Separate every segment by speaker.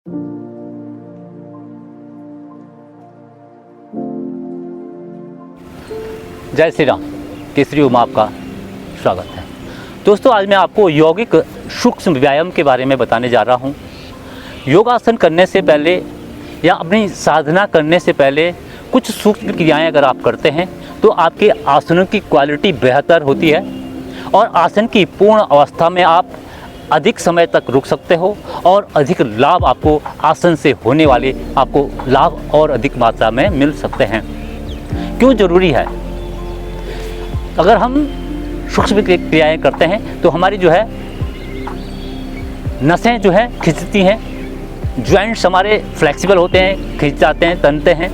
Speaker 1: जय श्री राम। केसरी उमा आपका स्वागत है। दोस्तों, आज मैं आपको यौगिक सूक्ष्म व्यायाम के बारे में बताने जा रहा हूँ। योगासन करने से पहले या अपनी साधना करने से पहले कुछ सूक्ष्म क्रियाएं अगर आप करते हैं तो आपके आसनों की क्वालिटी बेहतर होती है और आसन की पूर्ण अवस्था में आप अधिक समय तक रुक सकते हो और अधिक लाभ आपको आसन से होने वाले आपको लाभ और अधिक मात्रा में मिल सकते हैं। क्यों ज़रूरी है? अगर हम सूक्ष्म क्रियाएं करते हैं तो हमारी जो है नसें जो है खिंचती हैं, जॉइंट्स हमारे फ्लेक्सिबल होते हैं, खिंच जाते हैं, तनते हैं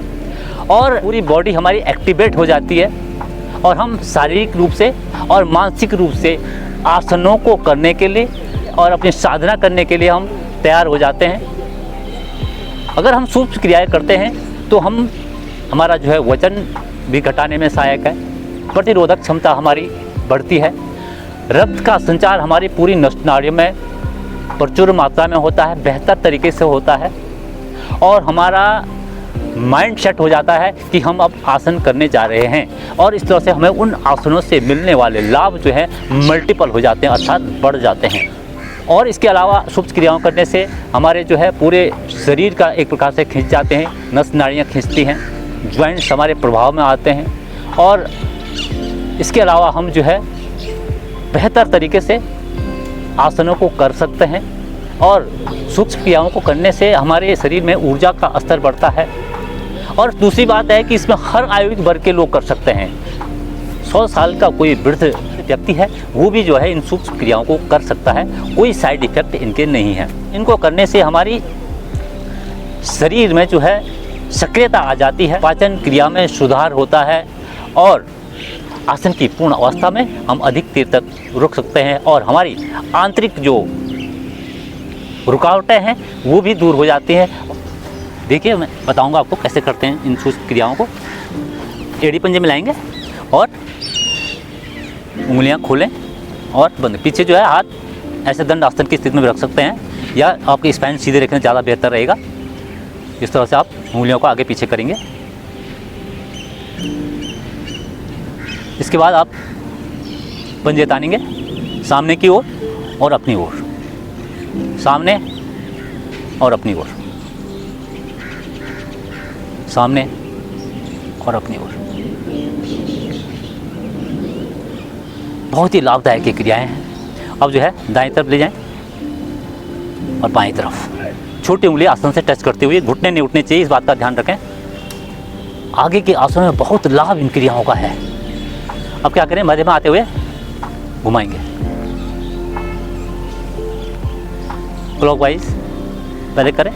Speaker 1: और पूरी बॉडी हमारी एक्टिवेट हो जाती है और हम शारीरिक रूप से और मानसिक रूप से आसनों को करने के लिए और अपनी साधना करने के लिए हम तैयार हो जाते हैं। अगर हम सूक्ष्म क्रियाएं करते हैं तो हमारा जो है वजन भी घटाने में सहायक है, प्रतिरोधक क्षमता हमारी बढ़ती है, रक्त का संचार हमारी पूरी नस नाड़ियों में प्रचुर मात्रा में होता है, बेहतर तरीके से होता है और हमारा माइंड सेट हो जाता है कि हम अब आसन करने जा रहे हैं और इस तरह से हमें उन आसनों से मिलने वाले लाभ जो है मल्टीपल हो जाते हैं, अर्थात बढ़ जाते हैं। और इसके अलावा सूक्ष्म क्रियाओं करने से हमारे जो है पूरे शरीर का एक प्रकार से खिंच जाते हैं, नस नाड़ियाँ खिंचती हैं, जॉइंट्स हमारे प्रभाव में आते हैं और इसके अलावा हम जो है बेहतर तरीके से आसनों को कर सकते हैं और सूक्ष्म क्रियाओं को करने से हमारे शरीर में ऊर्जा का स्तर बढ़ता है। और दूसरी बात है कि इसमें हर आयु वर्ग के लोग कर सकते हैं। 100 साल का कोई वृद्ध व्यक्ति है वो भी जो है इन सूक्ष्म क्रियाओं को कर सकता है, कोई साइड इफेक्ट इनके नहीं है। इनको करने से हमारी शरीर में जो है सक्रियता आ जाती है, पाचन क्रिया में सुधार होता है और आसन की पूर्ण अवस्था में हम अधिक देर तक रुक सकते हैं और हमारी आंतरिक जो रुकावटें हैं वो भी दूर हो जाती हैं। देखिए, मैं बताऊंगा आपको कैसे करते हैं इन सूक्ष्म क्रियाओं को। एड़ी पंजे मिलाएंगे और उंगलियां खोलें और बंद। पीछे जो है हाथ ऐसे दंड आसन की स्थिति में रख सकते हैं या आपकी स्पाइन सीधे रखना ज़्यादा बेहतर रहेगा। इस तरह से आप उंगलियों को आगे पीछे करेंगे। इसके बाद आप पंजे तानेंगे सामने की ओर और अपनी ओर, सामने और अपनी ओर, सामने और अपनी ओर। बहुत ही लाभदायक ये क्रियाएं हैं। अब जो है दाएं तरफ ले जाएं और बाएं तरफ छोटी उंगली आसन से टच करते हुए, घुटने नहीं उठने चाहिए, इस बात का ध्यान रखें। आगे के आसनों में बहुत लाभ इन क्रियाओं का है। अब क्या करें, मध्य में आते हुए घुमाएंगे क्लॉकवाइज पहले करें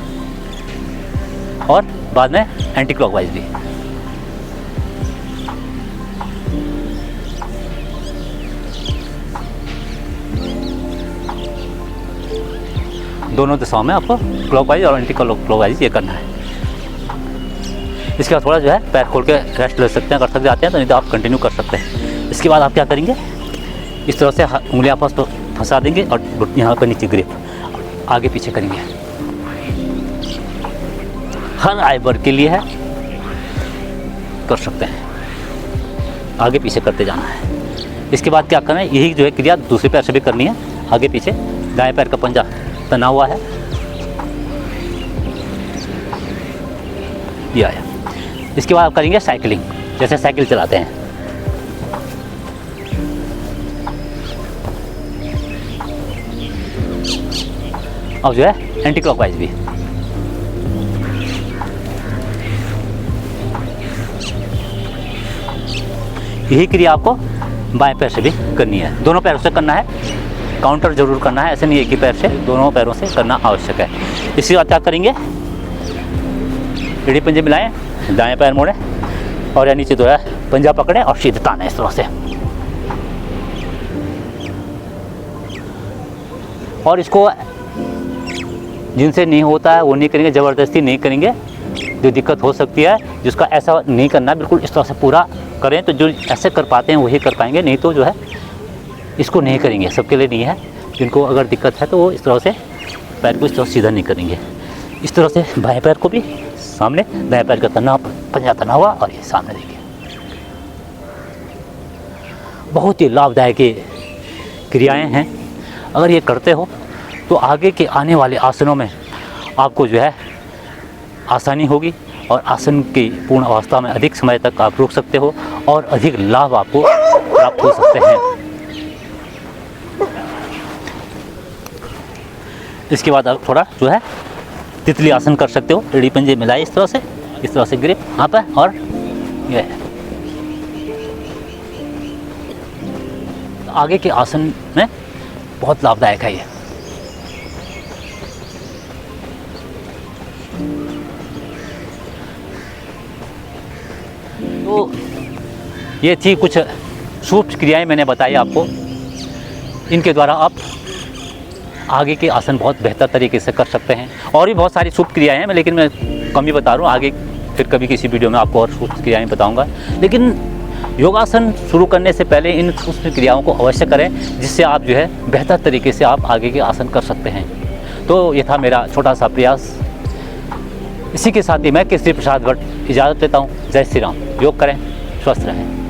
Speaker 1: और बाद में एंटी क्लॉकवाइज भी। दोनों दिशाओं में आपको क्लॉकवाइज और एंटी क्लॉकवाइज ये करना है। इसके बाद थोड़ा जो है पैर खोल के रेस्ट ले सकते हैं, कर सकते जाते हैं तो, नहीं तो आप कंटिन्यू कर सकते हैं। इसके बाद आप क्या करेंगे, इस तरह से उंगली आपस पर फंसा देंगे और यहाँ पर नीचे ग्रिप आगे पीछे करेंगे। हर आयु वर्ग के लिए है, कर सकते हैं, आगे पीछे करते जाना है। इसके बाद क्या करना है, यही जो है क्रिया दूसरे पैर से भी करनी है। आगे पीछे दाएं पैर का पंजा तना हुआ है, ये आया। इसके बाद आप करेंगे साइकिलिंग, जैसे साइकिल चलाते हैं। अब जो है एंटी क्लॉकवाइज भी। यही क्रिया आपको बाएं पैर से भी करनी है, दोनों पैरों से करना है, काउंटर जरूर करना है, ऐसे नहीं एक ही पैर से, दोनों पैरों से करना आवश्यक है। इसके बाद क्या करेंगे, एड़ी पंजे मिलाएं, दाएं पैर मोड़ें और या नीचे जो है पंजा पकड़ें और सीधे ताने इस तरह से। और इसको जिनसे नहीं होता है वो नहीं करेंगे, ज़बरदस्ती नहीं करेंगे, जो दिक्कत हो सकती है जिसका ऐसा नहीं करना, बिल्कुल इस तरह से पूरा करें। तो जो ऐसे कर पाते हैं वही कर पाएंगे, नहीं तो जो है इसको नहीं करेंगे, सबके लिए नहीं है। जिनको अगर दिक्कत है तो वो इस तरह से पैर को इस तरह सीधा नहीं करेंगे। इस तरह से बाएं पैर को भी सामने, दाएं पैर का तना, पंजा तना हुआ और ये सामने देखिए। बहुत ही लाभदायक ये क्रियाएं हैं। अगर ये करते हो तो आगे के आने वाले आसनों में आपको जो है आसानी होगी और आसन की पूर्ण अवस्था में अधिक समय तक आप रुक सकते हो और अधिक लाभ आपको प्राप्त हो सकते हैं। इसके बाद आप थोड़ा जो है तितली आसन कर सकते हो। एड़ी पंजे मिलाए इस तरह से ग्रिप यहाँ पर, और ये आगे के आसन में बहुत लाभदायक है ये। तो ये थी कुछ सूक्ष्म क्रियाएं मैंने बताई आपको। इनके द्वारा आप आगे के आसन बहुत बेहतर तरीके से कर सकते हैं। और भी बहुत सारी सूक्ष्म क्रियाएं हैं, लेकिन मैं कम ही बता रहा हूँ। आगे फिर कभी किसी वीडियो में आपको और सूक्ष्म क्रियाएं बताऊंगा। लेकिन योगासन शुरू करने से पहले इन सूक्ष्म क्रियाओं को अवश्य करें, जिससे आप जो है बेहतर तरीके से आप आगे के आसन कर सकते हैं। तो ये था मेरा छोटा सा प्रयास। इसी के साथ ही मैं केसरी प्रसाद भट्ट इजाज़त लेता हूँ। जय श्री राम। योग करें, स्वस्थ रहें।